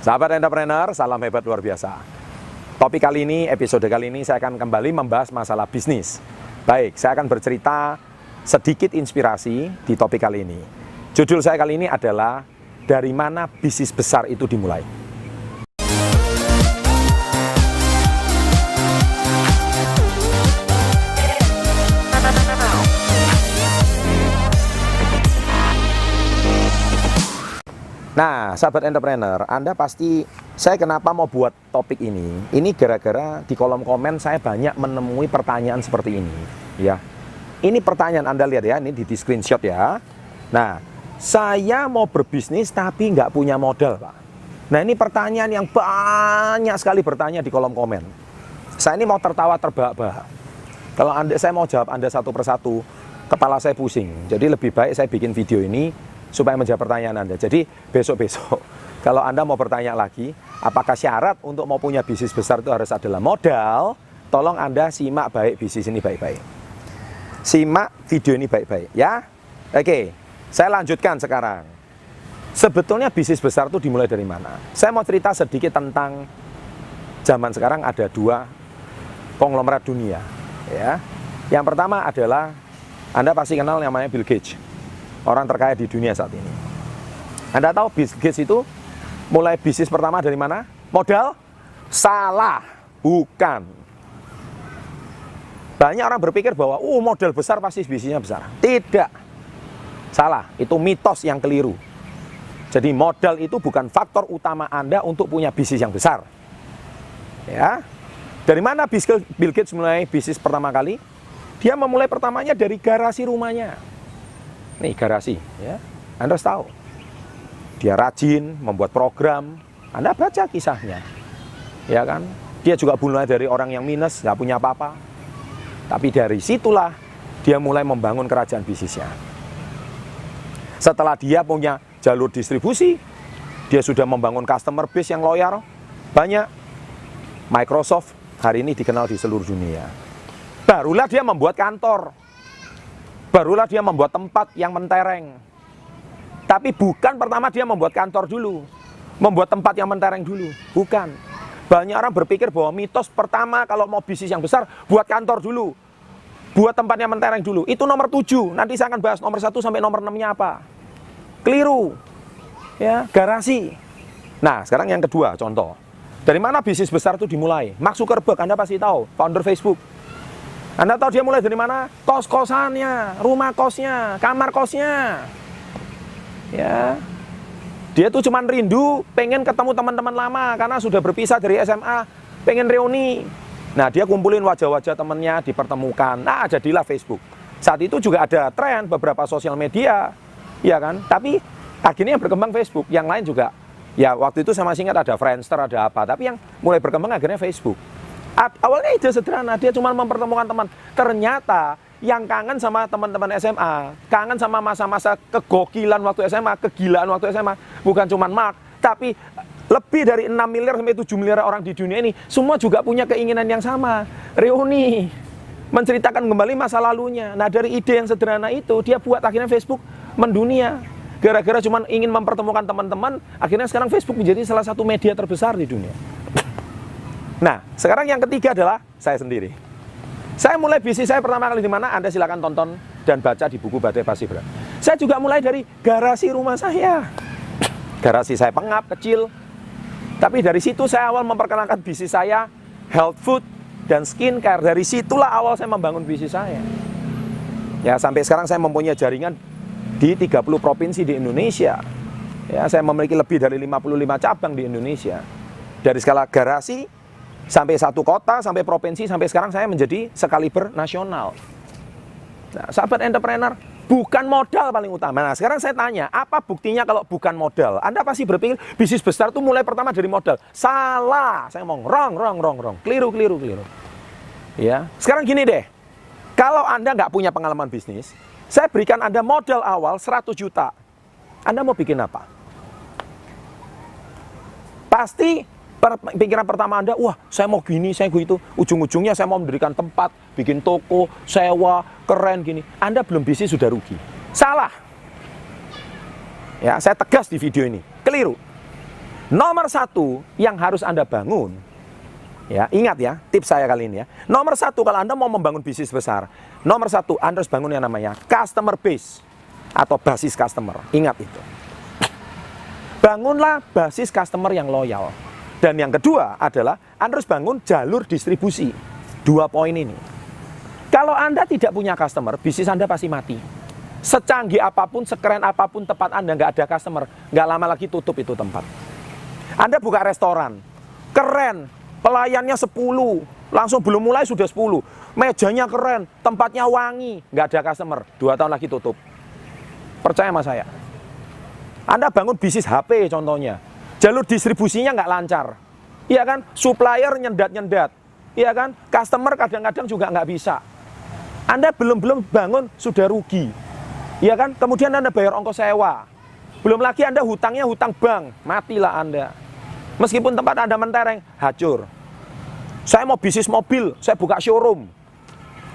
Sahabat entrepreneur, salam hebat luar biasa. Topik kali ini, episode kali ini saya akan kembali membahas masalah bisnis. Baik, saya akan bercerita sedikit inspirasi di topik kali ini. Judul saya kali ini adalah dari mana bisnis besar itu dimulai. Nah, sahabat entrepreneur, Anda pasti, saya kenapa mau buat topik ini? Ini gara-gara di kolom komen saya banyak menemui pertanyaan seperti ini, ya. Ini pertanyaan Anda lihat ya, ini di screenshot ya. Nah, saya mau berbisnis tapi nggak punya modal, Pak. Nah, ini pertanyaan yang banyak sekali bertanya di kolom komen. Saya ini mau tertawa terbahak-bahak. Kalau saya mau jawab Anda satu persatu, kepala saya pusing. Jadi lebih baik saya bikin video ini supaya menjawab pertanyaan Anda. Jadi besok-besok kalau Anda mau bertanya lagi, apakah syarat untuk mau punya bisnis besar itu harus adalah modal? Tolong Anda simak baik bisnis ini baik-baik. Simak video ini baik-baik ya. Oke, saya lanjutkan sekarang. Sebetulnya bisnis besar itu dimulai dari mana? Saya mau cerita sedikit tentang zaman sekarang ada dua konglomerat dunia ya. Yang pertama adalah Anda pasti kenal namanya Bill Gates. Orang terkaya di dunia saat ini. Anda tahu Bill Gates itu mulai bisnis pertama dari mana? Modal? Salah, bukan. Banyak orang berpikir bahwa modal besar pasti bisnisnya besar. Tidak. Salah, itu mitos yang keliru. Jadi modal itu bukan faktor utama Anda untuk punya bisnis yang besar. Ya. Dari mana Bill Gates mulai bisnis pertama kali? Dia memulai pertamanya dari garasi rumahnya. Nih garasi ya, Anda harus tahu. Dia rajin membuat program. Anda baca kisahnya, ya kan? Dia juga mulai dari orang yang minus, nggak punya apa-apa. Tapi dari situlah dia mulai membangun kerajaan bisnisnya. Setelah dia punya jalur distribusi, dia sudah membangun customer base yang loyal, banyak. Microsoft hari ini dikenal di seluruh dunia. Barulah dia membuat kantor. Barulah dia membuat tempat yang mentereng. Tapi bukan pertama dia membuat kantor dulu. Membuat tempat yang mentereng dulu. Bukan. Banyak orang berpikir bahwa mitos pertama kalau mau bisnis yang besar, buat kantor dulu. Buat tempat yang mentereng dulu. Itu nomor 7. Nanti saya akan bahas nomor 1 sampai nomor 6-nya apa. Keliru. Ya, garasi. Nah, sekarang yang kedua, contoh. Dari mana bisnis besar itu dimulai? Mark Zuckerberg, Anda pasti tahu. Founder Facebook. Anda tahu dia mulai dari mana? Kos-kosannya, rumah kosnya, kamar kosnya. Ya. Dia tuh cuman rindu pengen ketemu teman-teman lama karena sudah berpisah dari SMA, pengen reuni. Nah, dia kumpulin wajah-wajah temannya, dipertemukan. Nah, jadilah Facebook. Saat itu juga ada tren beberapa sosial media, ya kan? Tapi akhirnya yang berkembang Facebook, yang lain juga. Ya, waktu itu saya masih ingat ada Friendster, ada apa. Tapi yang mulai berkembang akhirnya Facebook. Awalnya ide sederhana, dia cuma mempertemukan teman. Ternyata yang kangen sama teman-teman SMA, kangen sama masa-masa kegokilan waktu SMA, kegilaan waktu SMA, bukan cuma Mark, tapi lebih dari 6 miliar sampai 7 miliar orang di dunia ini, semua juga punya keinginan yang sama, reuni, menceritakan kembali masa lalunya. Nah, dari ide yang sederhana itu, dia buat akhirnya Facebook mendunia. Gara-gara cuma ingin mempertemukan teman-teman, akhirnya sekarang Facebook menjadi salah satu media terbesar di dunia. Nah, sekarang yang ketiga adalah saya sendiri. Saya mulai bisnis saya pertama kali di mana? Anda silakan tonton dan baca di buku Badai Pasti Berat. Saya juga mulai dari garasi rumah saya. Garasi saya pengap, kecil. Tapi dari situ saya awal memperkenalkan bisnis saya, health food dan skincare. Dari situlah awal saya membangun bisnis saya. Ya, sampai sekarang saya mempunyai jaringan di 30 provinsi di Indonesia. Ya, saya memiliki lebih dari 55 cabang di Indonesia. Dari skala garasi sampai satu kota, sampai provinsi, sampai sekarang saya menjadi sekaliber nasional. Nah, sahabat entrepreneur, bukan modal paling utama. Nah, sekarang saya tanya, apa buktinya kalau bukan modal? Anda pasti berpikir bisnis besar itu mulai pertama dari modal. Salah. Saya ngomong wrong. Keliru. Ya, sekarang gini deh. Kalau Anda nggak punya pengalaman bisnis, saya berikan Anda modal awal 100 juta. Anda mau bikin apa? Pasti pikiran pertama Anda, wah saya mau gini, saya gitu. Ujung-ujungnya saya mau mendirikan tempat, bikin toko, sewa, keren gini. Anda belum bisnis sudah rugi. Salah. Ya, saya tegas di video ini. Keliru. Nomor satu yang harus Anda bangun, ya ingat ya, tips saya kali ini ya. Nomor satu kalau Anda mau membangun bisnis besar, nomor satu Anda harus bangun yang namanya customer base atau basis customer. Ingat itu. Bangunlah basis customer yang loyal. Dan yang kedua adalah Anda harus bangun jalur distribusi. 2 poin ini. Kalau Anda tidak punya customer, bisnis Anda pasti mati. Secanggih apapun, sekeren apapun tempat Anda nggak ada customer, nggak lama lagi tutup itu tempat. Anda buka restoran, keren, pelayannya 10, langsung belum mulai sudah 10. Mejanya keren, tempatnya wangi, nggak ada customer, 2 tahun lagi tutup. Percaya sama saya. Anda bangun bisnis HP contohnya, jalur distribusinya nggak lancar, iya kan? Supplier nyendat-nyendat, iya kan? Customer kadang-kadang juga nggak bisa. Anda belum bangun sudah rugi, iya kan? Kemudian Anda bayar ongkos sewa, belum lagi Anda hutangnya hutang bank, matilah Anda. Meskipun tempat Anda mentereng, hancur. Saya mau bisnis mobil, saya buka showroom,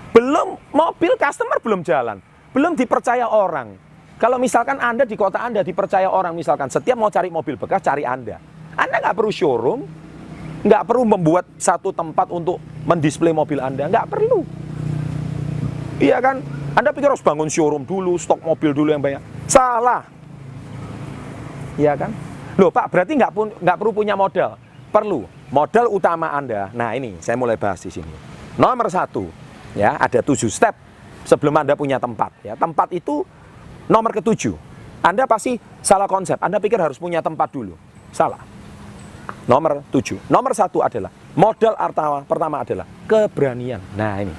belum mobil customer belum jalan, belum dipercaya orang. Kalau misalkan Anda di kota Anda dipercaya orang, misalkan setiap mau cari mobil bekas, cari Anda nggak perlu showroom, nggak perlu membuat satu tempat untuk mendisplay mobil Anda, nggak perlu. Iya kan? Anda pikir harus bangun showroom dulu, stok mobil dulu yang banyak. Salah. Iya kan? Loh Pak, berarti nggak perlu punya modal. Perlu. Modal utama Anda, nah ini saya mulai bahas di sini. Nomor 1, ya ada 7 step sebelum Anda punya tempat. Ya, tempat itu nomor ke-7, Anda pasti salah konsep. Anda pikir harus punya tempat dulu. Salah. Nomor 7. Nomor 1 adalah modal pertama adalah keberanian. Nah ini.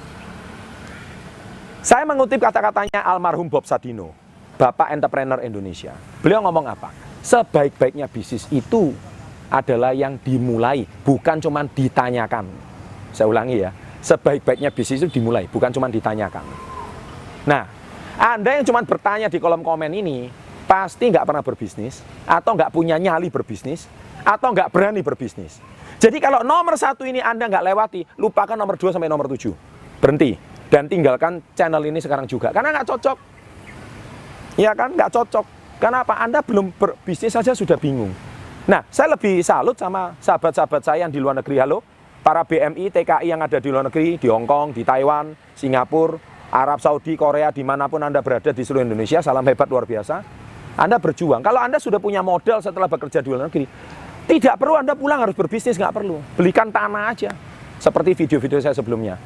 Saya mengutip kata-katanya almarhum Bob Sadino, Bapak Entrepreneur Indonesia. Beliau ngomong apa? Sebaik-baiknya bisnis itu adalah yang dimulai, bukan cuma ditanyakan. Saya ulangi ya. Sebaik-baiknya bisnis itu dimulai, bukan cuma ditanyakan. Nah, Anda yang cuma bertanya di kolom komen ini, pasti nggak pernah berbisnis, atau nggak punya nyali berbisnis, atau nggak berani berbisnis. Jadi kalau nomor 1 ini Anda nggak lewati, lupakan nomor 2 sampai nomor 7. Berhenti. Dan tinggalkan channel ini sekarang juga. Karena nggak cocok. Ya kan, nggak cocok. Karena apa? Anda belum berbisnis saja sudah bingung. Nah, saya lebih salut sama sahabat-sahabat saya yang di luar negeri. Halo, para BMI, TKI yang ada di luar negeri, di Hong Kong, di Taiwan, Singapura, Arab Saudi, Korea, dimanapun Anda berada di seluruh Indonesia, salam hebat luar biasa. Anda berjuang. Kalau Anda sudah punya modal setelah bekerja di luar negeri, tidak perlu Anda pulang harus berbisnis, nggak perlu. Belikan tanah aja, seperti video-video saya sebelumnya.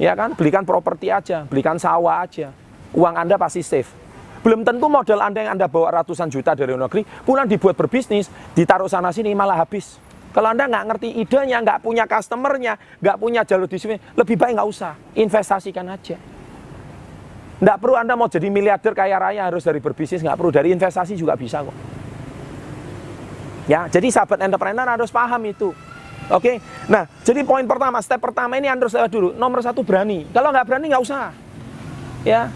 Ya kan, belikan properti aja, belikan sawah aja. Uang Anda pasti safe. Belum tentu modal Anda yang Anda bawa ratusan juta dari luar negeri, pulang dibuat berbisnis, ditaruh sana-sini malah habis. Kalau Anda nggak ngerti idenya, nggak punya customernya, nggak punya jalur distribusi, lebih baik nggak usah, investasikan aja. Nggak perlu Anda mau jadi miliarder kaya raya harus dari berbisnis, nggak perlu, dari investasi juga bisa kok. Ya, jadi sahabat entrepreneur harus paham itu. Oke, nah jadi poin pertama, step pertama ini Anda harus lewat dulu. Nomor 1 berani. Kalau nggak berani nggak usah. Ya,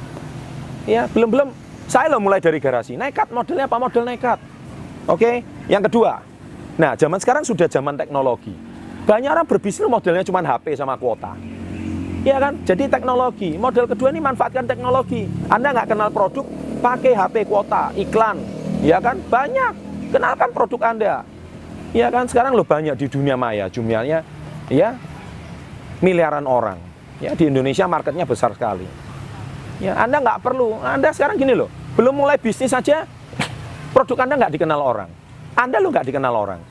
belum. Saya loh mulai dari garasi. Nekat, modelnya apa? Model nekat. Oke, yang kedua. Nah, zaman sekarang sudah zaman teknologi. Banyak orang berbisnis modelnya cuma HP sama kuota. Iya kan? Jadi teknologi. Model kedua ini manfaatkan teknologi. Anda nggak kenal produk, pakai HP kuota, iklan. Iya kan? Banyak. Kenalkan produk Anda. Iya kan? Sekarang loh banyak di dunia maya. Jumlahnya ya miliaran orang. Ya, di Indonesia marketnya besar sekali. Ya, Anda nggak perlu. Anda sekarang gini loh, belum mulai bisnis saja, produk Anda nggak dikenal orang. Anda lo nggak dikenal orang.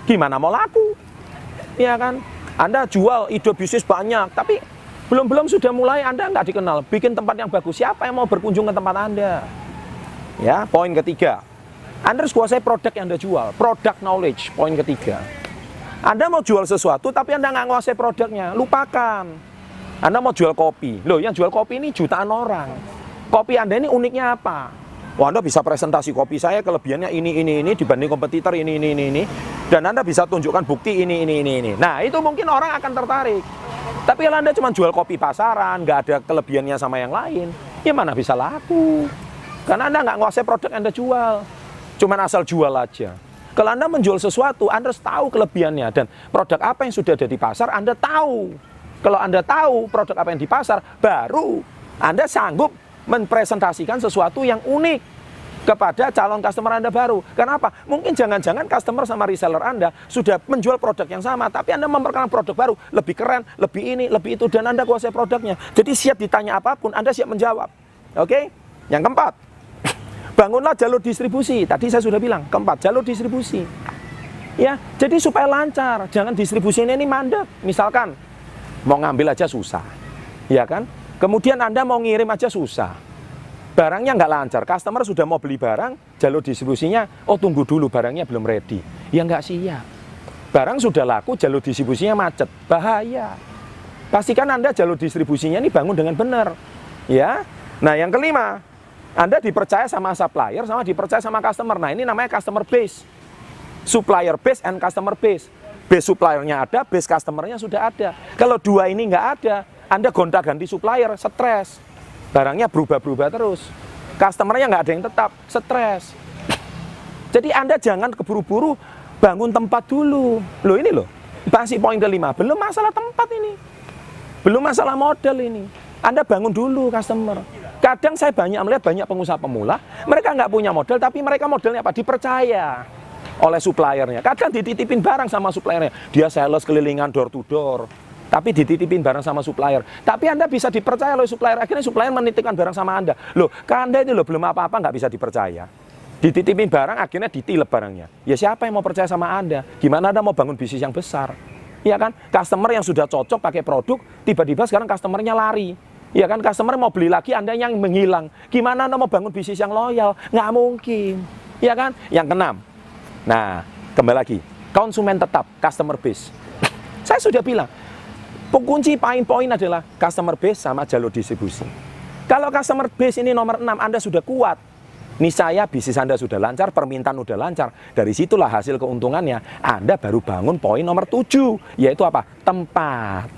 Gimana mau laku? Ya kan? Anda jual ide bisnis banyak, tapi belum sudah mulai Anda nggak dikenal. Bikin tempat yang bagus. Siapa yang mau berkunjung ke tempat Anda? Ya, poin ketiga. Anda harus kuasai produk yang Anda jual. Product knowledge, poin ketiga. Anda mau jual sesuatu, tapi Anda nggak nguasai produknya. Lupakan. Anda mau jual kopi. Loh, yang jual kopi ini jutaan orang. Kopi Anda ini uniknya apa? Wah, Anda bisa presentasi kopi saya kelebihannya ini dibanding kompetitor ini. Dan Anda bisa tunjukkan bukti ini. Nah, itu mungkin orang akan tertarik. Tapi kalau Anda cuma jual kopi pasaran, nggak ada kelebihannya sama yang lain, ya mana bisa laku? Karena Anda nggak nguasai produk yang Anda jual. Cuman asal jual aja. Kalau Anda menjual sesuatu, Anda harus tahu kelebihannya. Dan produk apa yang sudah ada di pasar, Anda tahu. Kalau Anda tahu produk apa yang di pasar, baru Anda sanggup mempresentasikan sesuatu yang unik. kepada calon customer Anda baru. Kenapa? Mungkin jangan-jangan customer sama reseller Anda sudah menjual produk yang sama, tapi Anda memperkenalkan produk baru, lebih keren, lebih ini, lebih itu, dan Anda kuasai produknya. Jadi siap ditanya apapun, Anda siap menjawab. Oke? Yang keempat, bangunlah jalur distribusi. Tadi saya sudah bilang, keempat, jalur distribusi. Ya, jadi supaya lancar, jangan distribusinya ini mandek. Misalkan, mau ngambil aja susah. Ya kan? Kemudian Anda mau ngirim aja susah. Barangnya nggak lancar, customer sudah mau beli barang, jalur distribusinya, oh tunggu dulu barangnya belum ready. Ya nggak siap. Barang sudah laku, jalur distribusinya macet, bahaya. Pastikan Anda jalur distribusinya ini bangun dengan benar. Ya. Nah yang kelima, Anda dipercaya sama supplier, sama dipercaya sama customer. Nah ini namanya customer base. Supplier base and customer base. Base suppliernya ada, base customernya sudah ada. Kalau dua ini nggak ada, Anda gonta-ganti supplier, stres. Barangnya berubah-berubah terus. Customernya nggak ada yang tetap, stres. Jadi Anda jangan keburu-buru bangun tempat dulu. Loh ini loh, masih poin kelima. Belum masalah tempat ini. Belum masalah model ini. Anda bangun dulu customer. Kadang saya melihat banyak pengusaha pemula, mereka nggak punya model, tapi mereka modelnya apa? Dipercaya oleh suppliernya. Kadang dititipin barang sama suppliernya. Dia sales kelilingan door to door. Tapi dititipin barang sama supplier. Tapi Anda bisa dipercaya oleh supplier. Akhirnya supplier menitipkan barang sama Anda. Loh, ke Anda itu loh belum apa-apa nggak bisa dipercaya. Dititipin barang, akhirnya ditilep barangnya. Ya siapa yang mau percaya sama Anda? Gimana Anda mau bangun bisnis yang besar? Ya kan? Customer yang sudah cocok pakai produk, tiba-tiba sekarang customernya lari. Ya kan? Customer mau beli lagi, Anda yang menghilang. Gimana Anda mau bangun bisnis yang loyal? Nggak mungkin. Ya kan? Yang keenam. Nah, kembali lagi. Konsumen tetap, customer base. Saya sudah bilang, kunci poin adalah customer base sama jalur distribusi. Kalau customer base ini nomor 6, Anda sudah kuat. Niscaya bisnis Anda sudah lancar, permintaan sudah lancar. Dari situlah hasil keuntungannya. Anda baru bangun poin nomor 7, yaitu apa? Tempat.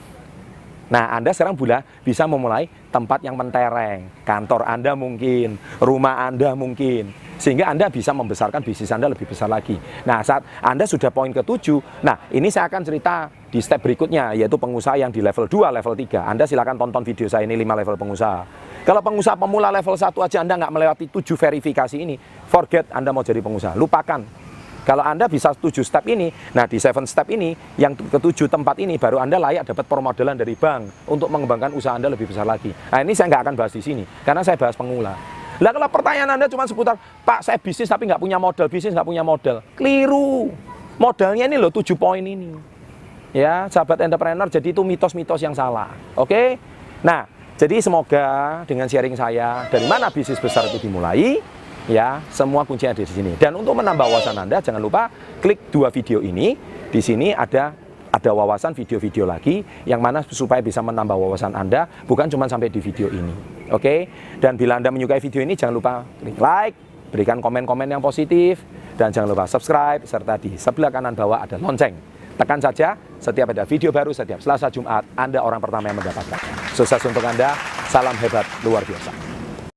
Nah, Anda sekarang bisa memulai tempat yang mentereng. Kantor Anda mungkin, rumah Anda mungkin. Sehingga Anda bisa membesarkan bisnis Anda lebih besar lagi. Nah, saat Anda sudah poin ke-7, nah ini saya akan cerita di step berikutnya, yaitu pengusaha yang di level 2, level 3. Anda silakan tonton video saya ini 5 level pengusaha. Kalau pengusaha pemula level 1 aja Anda nggak melewati 7 verifikasi ini, forget Anda mau jadi pengusaha, lupakan. Kalau Anda bisa 7 step ini, nah di 7 step ini, yang ke-7 tempat ini, baru Anda layak dapat permodalan dari bank untuk mengembangkan usaha Anda lebih besar lagi. Nah ini saya nggak akan bahas di sini, karena saya bahas pemula. Lah kalau pertanyaan Anda cuma seputar, Pak saya bisnis tapi nggak punya modal, bisnis nggak punya modal. Keliru. Modalnya ini loh 7 poin ini. Ya, sahabat entrepreneur, jadi itu mitos-mitos yang salah. Oke? Nah, jadi semoga dengan sharing saya, dari mana bisnis besar itu dimulai, ya, semua kuncinya ada di sini. Dan untuk menambah wawasan Anda, jangan lupa klik 2 video ini. Di sini ada wawasan video-video lagi yang mana supaya bisa menambah wawasan Anda, bukan cuma sampai di video ini. Oke? Dan bila Anda menyukai video ini, jangan lupa klik like, berikan komen-komen yang positif, dan jangan lupa subscribe, serta di sebelah kanan bawah ada lonceng. Tekan saja, setiap ada video baru, setiap Selasa Jumat, Anda orang pertama yang mendapatkan. Sukses untuk Anda, salam hebat luar biasa.